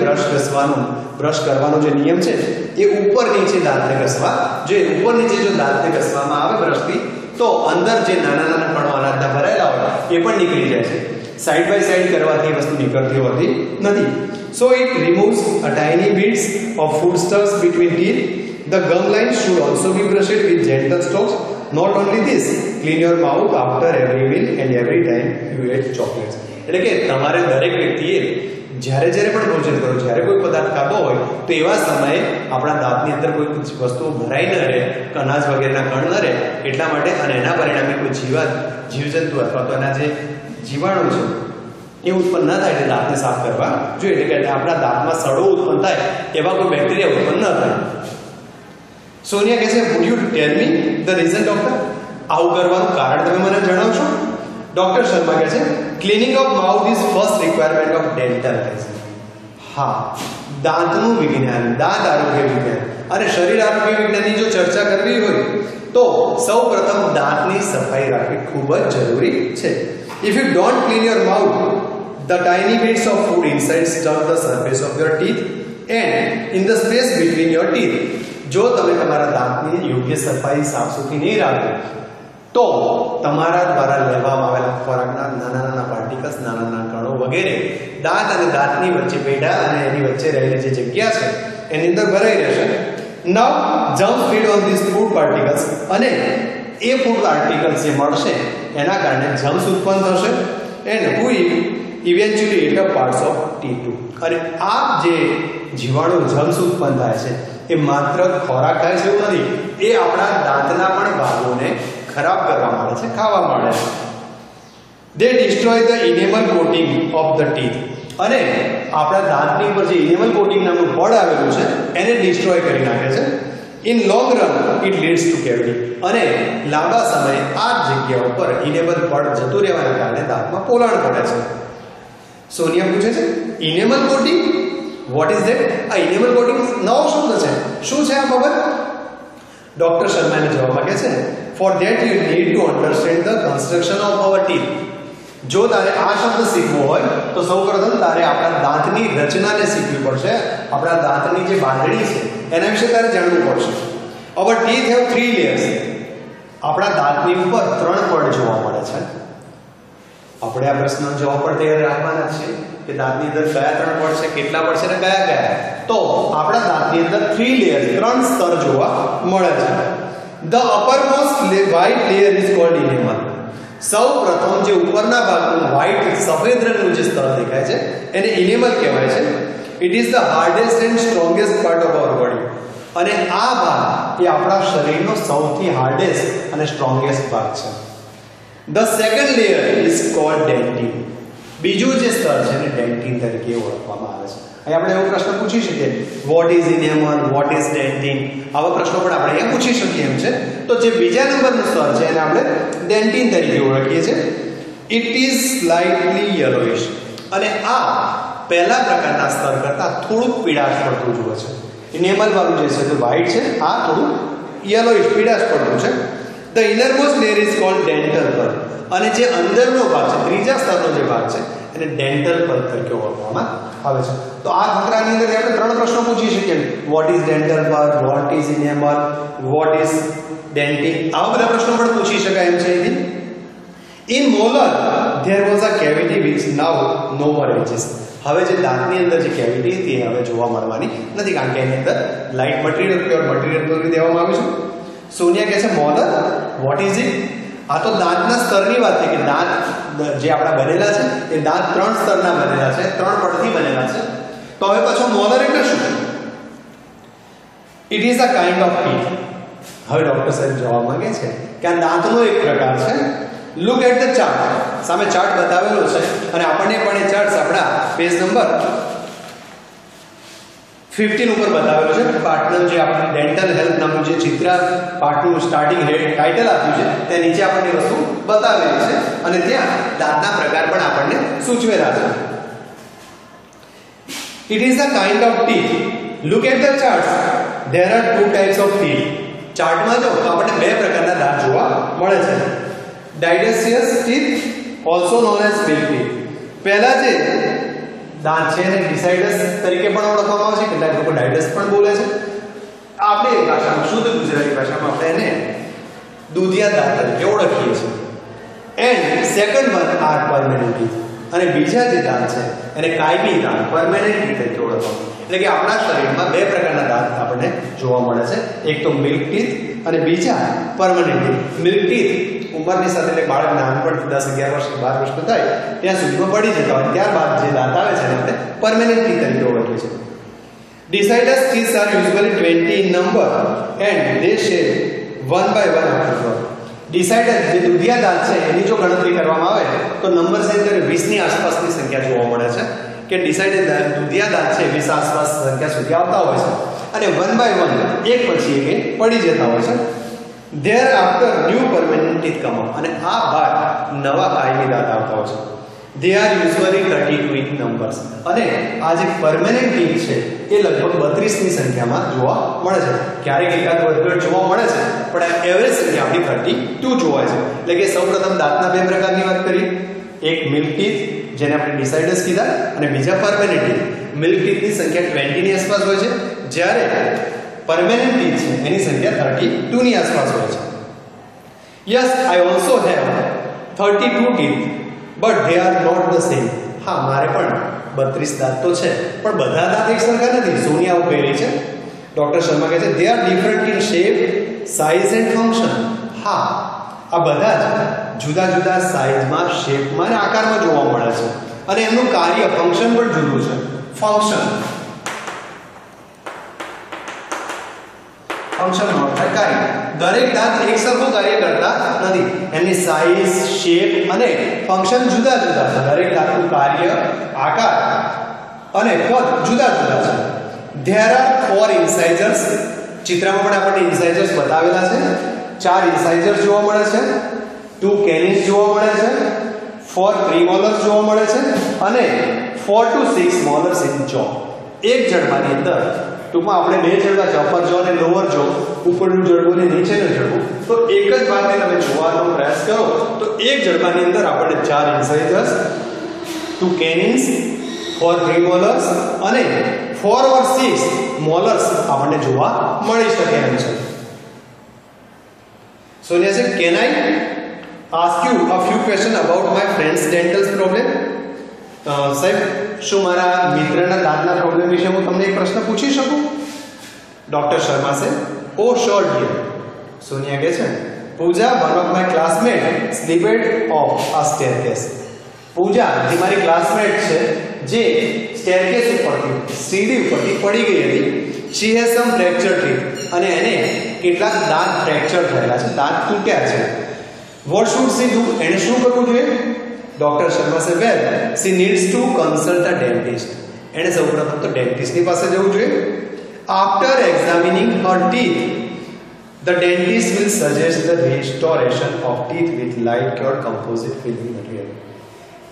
બ્રશ કરવાનો જે નિયમ છે એ ઉપર નીચે દાંતને ઘસવા જોઈએ. ઉપર નીચે જો દાંતને ઘસવામાં આવે બ્રશથી તો અંદર જે નાના કણો અનાજના ભરાયેલા હોય એ પણ નીકળી જાય છે. સાઈડ બાય સાઈડ કરવાથી વસ્તુ નીકળતી હોતી નથી. So it removes a tiny bits of foodstuffs between teeth. The gum lines should also be brushed with gentle strokes. Not only this, clean your mouth after every meal and every time you eat chocolates. એટલે કે તમારે દરેક વ્યક્તિએ જ્યારે પણ ભોજન કરો, જ્યારે કોઈ પદાર્થ ખાતો હોય તો એવા સમયે આપણા દાંતની અંદર કોઈ વસ્તુઓ ભરાઈ ન રહે, અનાજ વગેરેના કણ ન રહે, એટલા માટે, અને એના પરિણામે કોઈ જીવજંતુ અથવા તો એના જે જીવાણુ છે એ ઉત્પન્ન ન થાય, એટલે દાંતને સાફ કરવા જોઈએ. એટલે કે આપણા દાંતમાં સડો ઉત્પન્ન થાય એવા કોઈ બેક્ટેરિયા ઉત્પન્ન ન થાય. સોનિયા કહે છે, would you tell me the reason doctor? આવું કરવાનું કારણ તમે મને જણાવશો? ડોક્ટર શર્મા કહે છે, cleaning of mouth is first requirement of dental hygiene. હા, દાંતનું વિજ્ઞાન, દાંત આરોગ્ય વિજ્ઞાન અને શરીર આરોગ્ય વિજ્ઞાનની જો ચર્ચા કરવી હોય તો સૌપ્રથમ દાંતની સફાઈ રાખવી ખૂબ જ જરૂરી છે. If you don't clean your mouth, the tiny bits of food inside stuck the surface of your teeth and in the space between your teeth. જો તમે તમારા દાંતની યોગ્ય સફાઈ સાફસૂફી નહીં રાખો તો તમારા દ્વારા લેવામાં આવેલા ખોરાકના નાના પાર્ટિકલ્સ, નાના કણો વગેરે દાંત અને દાંતની વચ્ચે પેઢા અને એની વચ્ચે રહેલી જે જગ્યા છે એની અંદર ભરાઈ રહેશે. Now jump feed on these food particles અને એ ફૂડ આર્ટિકલ્સ જે મળશે એના કારણે જમ્સ ઉત્પન્ન થશે and who eventually it up parts of T2. અને આ જે જીવાણુ જમ્સ ઉત્પન્ન થાય છે એ માત્ર ખોરાક ખાય છે એવું નથી, એ આપણા દાંતના પણ ભાગોને ખરાબ કરવા માંડે છે, ખાવા માંડે છે. They destroy the enamel coating of the teeth. અને આપણા દાંતની ઉપર જે enamel coating નામનું પડ આવેલું છે એને ડિસ્ટ્રોય કરી નાખે છે. In long run it leads to cavity. અને લાંબા સમયે આ જગ્યા ઉપર enamel પડ જતું રહેવાના કારણે દાંતમાં પોલાણ પડે છે. સોનિયા પૂછે છે enamel coating, what is that? આ enamel coating નવો શબ્દ છે, શું છે આ બાબત? ડોક્ટર શર્માને જવાબ માંગે છે for that you need to understand the construction of our teeth. જો તારે આ શબ્દ શીખવો હોય તો સૌપ્રથમ તારે આપણા દાંતની રચનાને શીખવી પડશે, આપણા દાંતની જે બાંધણી છે એના વિશે તારે જાણવું પડશે. Our teeth have 3 layers. આપણા દાંતની ઉપર 3 પડ જોવા મળે છે. આપણે આ પ્રશ્નનો જવાબ પણ તૈયાર રાખવાના છે કે દાંતની અંદર કયા 3 પડ છે, કેટલા પડ છે અને કયા કયા. તો આપણા દાંતની અંદર 3 લેયર, 3 સ્તર જોવા મળે છે. The uppermost white layer is called enamel. સૌ પ્રથમ જે ઉપરના ભાગનું વ્હાઇટ સફેદ રંગનું જે સ્તર દેખાય છે એને enamel કહેવાય છે. It is the hardest and strongest part of our body. અને આ ભાગ એ આપણા શરીરનો સૌથી હાર્ડેસ્ટ અને સ્ટ્રોંગેસ્ટ ભાગ છે. The second layer is called dentin. બીજું જે સ્તર છે એને dentin તરીકે ઓળખવામાં આવે છે. અહીં આપણે એવો પ્રશ્ન પૂછી શકીએ what is enamel, what is dentin, આવા પ્રશ્નો પણ આપણે અહીંયા પૂછી શકીએ એમ છે. તો જે બીજા નંબરનું સ્તર છે એને આપણે dentin તરીકે ઓળખીએ છીએ. It is slightly yellowish. અને આ પહેલા પ્રકારના સ્તર કરતાં થોડુંક પીળાશ પડતું જુએ છે. enamel વાળું જે છે તે વ્હાઇટ છે, આ થોડું yellowish પીળાશ પડતું છે. The innermost layer is called dental pulp. અને જે અંદરનો ભાગ છે, ત્રીજા સ્તરનો જે ભાગ છે એને dental pulp તરીકે ઓળખવામાં આવે છે. તો આ ફકરાની અંદર આપણે 3 પ્રશ્નો પૂછી શકીએ. what is dental pulp, what is enamel, what is dentin, આવા બધા પ્રશ્નો પણ પૂછી શકાય એમ છે. In molar there was a cavity which now no more exists. હવે જે દાંતની અંદર જે કેવિટી હતી એ હવે જોવા મળવાની નથી, કારણ કે એની અંદર લાઇટ મટીરીયલ, પ્યોર મટીરીયલ પૂરી દેવામાં આવ્યું છે. સોનિયા કહે છે મોલર, વોટ ઇઝ ઇટ? આ તો દાંતના સ્તરની વાત છે કે દાંત જે આપણા બનેલા છે એ દાંત 3 સ્તરના બનેલા છે, 3 પડથી બનેલા છે. તો હવે પાછો મોલર એટલે શું? It is a kind of teeth. હવે ડોક્ટર સાહેબ જવાબ માંગે છે કે આ દાંતનો એક પ્રકાર છે. Look at the chart. સામે ચાર્ટ બતાવેલો છે અને આપણને પણ એ ચાર્ટ આપણા પેજ નંબર 15 ઉપર બતાવેલો છે. પાર્ટનું જે આપણે ડેન્ટલ હેલ્થ નામનું જે ચિત્ર પાર્ટનું સ્ટાર્ટિંગ હેડ ટાઇટલ આપ્યું છે તે નીચે આપણને વસ્તુ બતાવેલી છે અને ત્યાં દાંતના પ્રકાર પણ આપણને સૂચવેલા છે. It is a kind of teeth. Look at the charts. There are 2 types of teeth. ચાર્ટમાં જો તો આપણને 2 પ્રકારના દાંત જોવા મળે છે. Didicious teeth, also known as milk teeth. પહેલા જે દાંત છે એને ડિસાઇડસ તરીકે પણ ઓળખવામાં આવે છે, કેટલાક લોકો ડાયડસ પણ બોલે છે. આપણે ભાષામાં, શુદ્ધ ગુજરાતી ભાષામાં આપણે એને દૂધિયા દાંત તરીકે ઓળખીએ છીએ. And second one are permanent teeth. અને બીજા જે દાંત છે એને કાયમી દાંત, પરમેનન્ટ ટીથ તરીકે ઓળખવામાં. એટલે કે આપણા શરીરમાં 2 પ્રકારના દાંત આપણને જોવા મળે છે. એક તો મિલ્ક ટીથ અને બીજા પરમેનન્ટ ટીથ. મિલ્ક ટીથ ઉંમરની સાથે એટલે બાળક નાનપણથી 10-11 વર્ષ 12 વર્ષનું થાય ત્યાં સુધીમાં પડી જતા હોય, ત્યારબાદ જે દાંત આવે છે એને આપણે પરમેનન્ટ ટીથ તરીકે ઓળખીએ છીએ. Decidus teeth are usually 20 in number and they shed one by one after birth. Decidus જે દૂધિયા દાંત છે એની જો ગણતરી કરવામાં આવે તો નંબર સેન્ટર 20 ની આસપાસની સંખ્યા જોવા મળે છે કે decidus દૂધિયા દાંત છે 20 આસપાસ સંખ્યા સુધી આવતા હોય છે અને વન બાય વન એક પછી એક પડી જતા હોય છે. Thereafter new permanent teeth come up. અને આ બાદ નવા કાયમી દાંત આવતા હોય છે. They are usually 32 in numbers. અને આ જે પરમેનન્ટ ટીથ છે એ લગભગ 32 ની સંખ્યામાં જોવા મળે છે. ક્યારેક એકાદ વધઘટ જોવા મળે છે પણ એવરેજ સંખ્યા આપણી 32 જોવાય છે. એટલે કે સૌપ્રથમ દાંતના 2 પ્રકારની વાત કરી. એક મિલ્ક ટીથ જેને આપણે ડિસાઇડસ કીધા અને બીજા પરમેનન્ટ ટીથ. મિલ્ક ટીથની સંખ્યા 20 ની આસપાસ હોય છે, જ્યારે પરમેનન્ટ ટીથ છે એની સંખ્યા 32 ની આસપાસ હોય છે. Yes, I also have 32 teeth, but they are not the same. હા, મારે પણ 32 દાંત તો છે પણ બધા દાંત એક સરખા નથી. સોનિયા ઉભેલી છે. ડોક્ટર શર્મા કહે છે they are different in shape, size and function. હા, આ બધા જ જુદા જુદા સાઇઝમાં, શેપમાં અને આકારમાં જોવા મળે છે અને એમનું કાર્ય ફંક્શન પણ જુદું છે. ફંક્શન નો અર્થ થાય કાર્ય. દરેક દાંત એક સરખું કાર્ય કરતા નથી. એમની સાઇઝ, શેપ અને ફંક્શન જુદા જુદા છે. દરેક દાંતનું કાર્ય, આકાર અને કદ જુદા જુદા છે. There are 4 incisors. ચિત્રમાં પણ આપણને incisors બતાવેલા છે. 4 incisors જોવા મળે છે, 2 canines જોવા મળે છે, 4 premolars જોવા મળે છે અને 4 to 6 molars in jaw. એક જડબાની અંદર ટૂંકમાં આપણે બે જડબા છે, અપર જો અને લોઅર જો, ઉપરનું જડબું અને નીચેનું જડબું. તો એક જ વાતને તમે જોવાનો પ્રયાસ કરો તો એક જડબાની અંદર આપણને 4 incisors, 2 canines, 4 premolars અને 4 or 6 molars આપણને જોવા મળી શકે એમ છે. Sonia said, can I ask you a few questions about my friend's dental problem? સાહેબ, શું મારા મિત્રના દાંતના પ્રોબ્લેમ વિશે હું તમને એક પ્રશ્ન પૂછી શકું? ડોક્ટર શર્મા છે, ઓ શ્યોર ડિયર. સોનિયા કહે છે, Puja, one of my classmate slipped off a staircase. Puja જે મારી ક્લાસમેટ છે જે સ્ટેરકેસ ઉપરથી, સીડી ઉપરથી પડી ગઈ હતી. She has some fracture teeth અને એને કેટલાક દાંત ફ્રેક્ચર થયેલા છે, દાંત તૂટ્યા છે. What should she do? એને શું કરવું જોઈએ? Doctor Sharma say well she needs to consult a dentist. એને સૌપ્રથમ તો ડેન્ટિસ્ટની પાસે જવું જોઈએ. After examining her teeth the dentist will suggest the restoration of teeth with light cured composite filling material.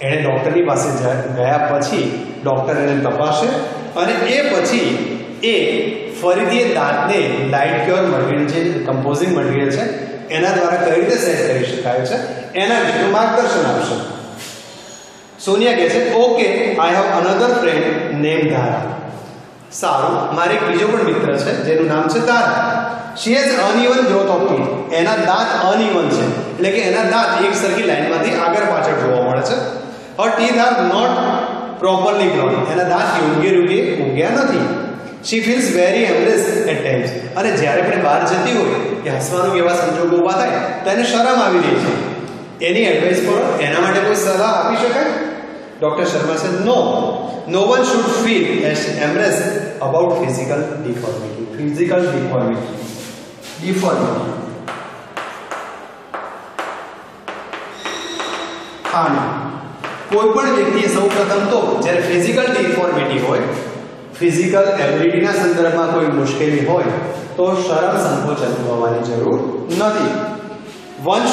એને ડોક્ટરની પાસે ગયા પછી ડોક્ટર એને તપાસે અને એ પછી એ ફરીથી એ દાંતને લાઇટ ક્યોર મટીરિયલ, જે કમ્પોઝિંગ મટીરિયલ છે એના દ્વારા કઈ રીતે સેટ કરી શકાય છે એના વિશે માર્ગદર્શન આપશે. સોનિયા કહે છે, okay, I have another friend name ધારા. સારું, મારે એક બીજો પણ મિત્ર છે જેનું નામ છે Dhara. She has uneven growth of teeth. એના દાંત અનઇવન છે, એટલે કે એના દાંત એક સરખી લાઈનમાંથી આગળ પાછળ જોવા મળે છે. Her teeth are not properly grown. એના દાંત યોગ્ય રીતે ઉગ્યા નથી. She feels very embarrassed at times. અને જ્યારે પણ બહાર જતી હોય કે હસવાનું એવા સંજોગો ઊભા થાય તો એને શરમ આવી રહી છે. એની એડવાઇસ કરો, એના માટે કોઈ સલાહ આપી શકાય? Doctor Sharma said, no one should feel embarrassed about physical deformity. હા, કોઈ પણ વ્યક્તિએ સૌપ્રથમ તો જ્યારે ફિઝિકલ ડિફોર્મિટી હોય, ફિઝિકલ એબિલિટીના સંદર્ભમાં કોઈ મુશ્કેલી હોય તો શરમ સંકોચ અનુભવવાની જરૂર નથી. One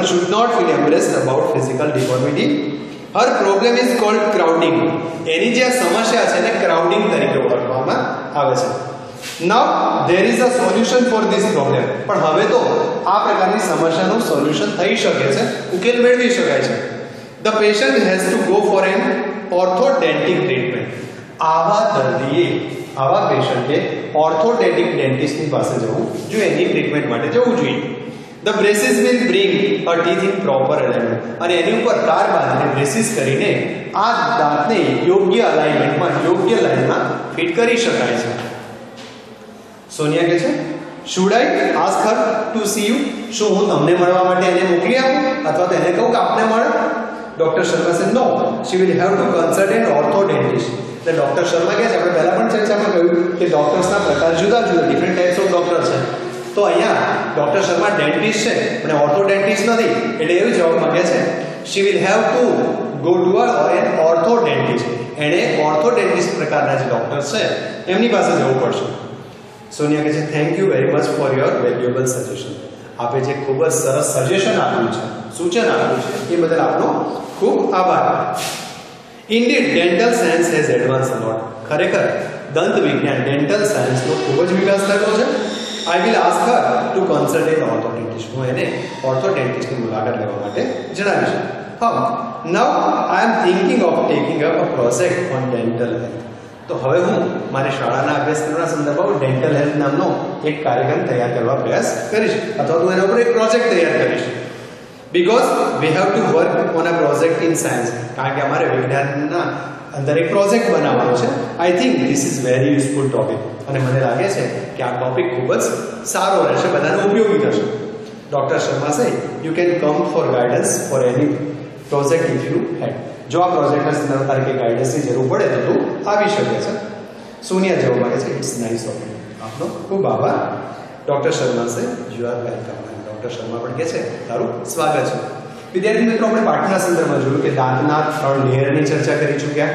should not feel embarrassed about physical deformity. Her problem is called crowding. એની જે સમસ્યા છે એને ક્રાઉડિંગ તરીકે ઓળખવામાં આવે છે. Now there is a solution for this problem. પણ હવે તો આ પ્રકારની સમસ્યાનું સોલ્યુશન થઈ શકે છે, ઉકેલ મેળવી શકાય છે. The patient has to go for an orthodontic treatment. આવા પેશન્ટે ઓર્થોડેન્ટિક ડેન્ટિસ્ટની પાસે જવું જોઈએ, એની ટ્રીટમેન્ટ માટે જવું જોઈએ. The braces will bring her teeth in proper alignment. અને એની ઉપર તાર બાંધીને બ્રેસીસ કરીને આ દાંતને યોગ્ય અલાઇનમેન્ટમાં, યોગ્ય લાઇનમાં ફિટ કરી શકાય છે. સોનિયા કહે છે, should I ask her to see you? શું હું તમને મળવા માટે એને મોકલી આપું અથવા તો એને કહું કે આપને મળે? Doctor Sharma said, no, she will have to consult an orthodontist. એટલે ડોક્ટર શર્મા કહે છે, આપણે પહેલા પણ ચર્ચામાં કહ્યું કે ડોક્ટર્સના પ્રકાર જુદા જુદા, ડિફરન્ટ ટાઈપ્સ ઓફ ડોક્ટર છે. તો અહીંયા ડોક્ટર શર્મા ડેન્ટિસ્ટ છે પણ ઓર્થોડેન્ટિસ્ટ નથી, એટલે એવું જવાબ માંગે છે, she will have to go to an orthodontist. એને ઓર્થોડેન્ટિસ્ટ પ્રકારના જે ડોક્ટર છે એમની પાસે જવું પડશે. સોનિયા કહે છે, thank you very much for your valuable suggestion. આપે જે ખૂબ જ સરસ સજેશન આપ્યું છે, સૂચન આપ્યું છે એ બદલ આપનો ખૂબ આભાર. Indeed dental science has advance a lot. ખરેખર દંત વિજ્ઞાન, ડેન્ટલ સાયન્સનો ખૂબ જ વિકાસ થયો છે. I will ask her to consult an orthodontist. હું એને ઓર્થોડેન્ટિસ્ટની મુલાકાત લેવા માટે જણાવીશ. Now I am thinking of taking up a project on dental health. તો હવે હું મારી શાળાના અભ્યાસક્રમના સંદર્ભમાં ડેન્ટલ હેલ્થ નામનો એક કાર્યક્રમ તૈયાર કરવા પ્રયાસ કરીશ અથવા તો એના ઉપર એક પ્રોજેક્ટ તૈયાર કરીશ. Because we have to work on a project in science. કારણ કે અમારે વિજ્ઞાનના અંદર એક પ્રોજેક્ટ બનાવવાનો છે. I think this is very useful topic. અને મને લાગે છે કે આ ટોપિક ખૂબ જ સારો રહેશે, બધાને ઉપયોગી થશે. Dr. Sharma said, you can come for guidance for any project if you had. જો આ પ્રોજેક્ટના સંદર્ભ તારીખે ગાઈડન્સની જરૂર પડે તો તું આવી શકે છે. સોનિયા જવાબ માંગે છે, ઇટ્સ નાઇસ ઓફ યુ. આપનો ખૂબ આભાર. ડોક્ટર શર્મા સે you are welcome. Doctor Sharma પણ કહે છે તારું સ્વાગત છે. વિદ્યાર્થી મિત્રો, આપણે પાઠના સંદર્ભમાં જોયું કે દાંતના 3 લેયરની ચર્ચા કરી ચૂક્યા.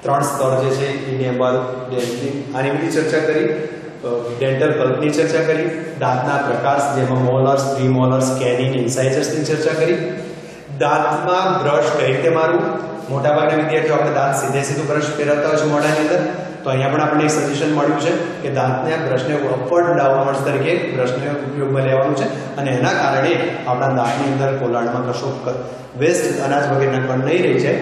3 સ્તર જે છે, ઇનેમલ, ડેન્ટિન, આની બધી ચર્ચા કરી. ડેન્ટલ પલ્પની ચર્ચા કરી. દાંતના પ્રકાર જેમાં મોલર્સ, પ્રીમોલર્સ, કેનિન, ઇન્સાઇઝર્સની ચર્ચા કરી. દાંતમાં બ્રશ કઈ રીતે મારવું. મોટાભાગના વિદ્યાર્થીઓ આપણે દાંત સીધું બ્રશ ફેરવતા હોય છે મોઢાની અંદર. તો અહીંયા પણ આપણને એક સજેશન મળ્યું છે કે દાંતને બ્રશને અપવર્ડ ડાઉનવર્ડ તરીકે બ્રશને ઉપયોગમાં લેવાનું છે અને એના કારણે આપણા દાંતની અંદર કોલાડમાં કશો વેસ્ટ અનાજ વગેરેના કણ નહીં રહી જાય.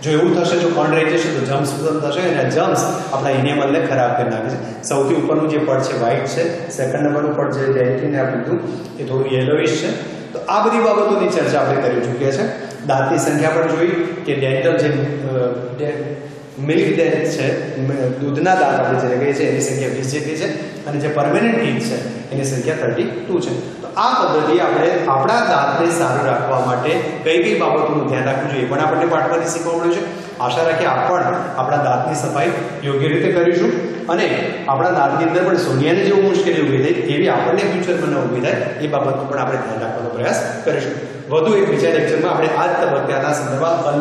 જો એવું થશે, જો કણ રહી જશે તો જમ્સ થશે અને જમ્સ આપણા ઇનેમલને ખરાબ કરી નાખે છે. સૌથી ઉપરનું જે પડ છે વ્હાઇટ છે, સેકન્ડ નંબરનું પડ જે ડેન્ટિન આપ્યું હતું એ થોડું યેલોઇશ છે. તો આ બધી બાબતોની ચર્ચા આપણે કરી ચૂક્યા છે. દાંતની સંખ્યા પણ જોઈ કે ડેન્ટલ જે મિલ્ક ડેન્ટ છે, દૂધના દાંત આપણે જે કહીએ છીએ એની સંખ્યા 20 જેટલી છે અને જે પરમેનન્ટ ટીથ છે એની સંખ્યા 32 છે. તો આ પદ્ધતિ આપણે આપણા દાંતને સારું રાખવા માટે કઈ કઈ બાબતોનું ધ્યાન રાખવું જોઈએ પણ આપણને પાઠમાંથી શીખવા મળ્યું છે. આશા રાખીએ આપ પણ આપણા દાંતની સફાઈ યોગ્ય રીતે કરીશું અને આપણા દાંતની અંદર પણ સોનિયાને જેવું મુશ્કેલી ઊભી થાય એવી આપણને ફ્યુચરમાં ન ઊભી થાય એ બાબતનું પણ આપણે ધ્યાન રાખવાનો પ્રયાસ કરીશું. વધુ એક બીજા લેક્ચરમાં આપણે આ જ તબક્કાના સંદર્ભમાં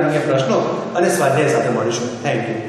અન્ય પ્રશ્નો અને સ્વાધ્યાય સાથે મળીશું. Thank you.